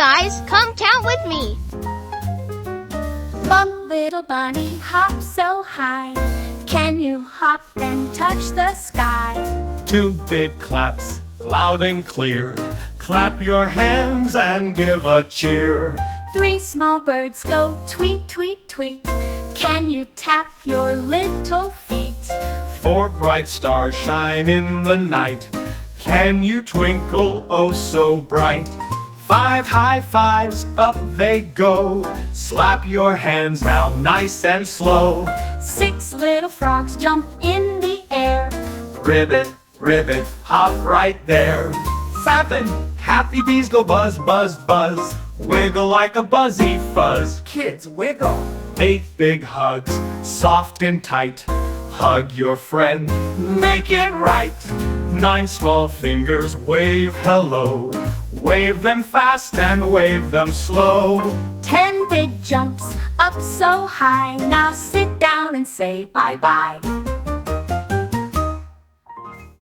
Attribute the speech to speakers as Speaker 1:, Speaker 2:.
Speaker 1: guys, come count with me.
Speaker 2: One little bunny hops so high. Can you hop and touch the sky?
Speaker 3: 2 big claps, loud and clear. Clap your hands and give a cheer.
Speaker 2: 3 small birds go tweet, tweet, tweet. Can you tap your little feet?
Speaker 3: 4 bright stars shine in the night. Can you twinkle oh so bright? 5 high fives, up they go. Slap your hands now nice and slow.
Speaker 2: 6 little frogs jump in the air.
Speaker 3: Ribbit, ribbit, hop right there. 7 happy bees go buzz, buzz, buzz. Wiggle like a buzzy fuzz. Kids wiggle. 8 big hugs, soft and tight. Hug your friend, make it right. 9 small fingers wave hello. Wave them fast and wave them slow.
Speaker 2: 10 big jumps up so high. Now sit down and say bye-bye.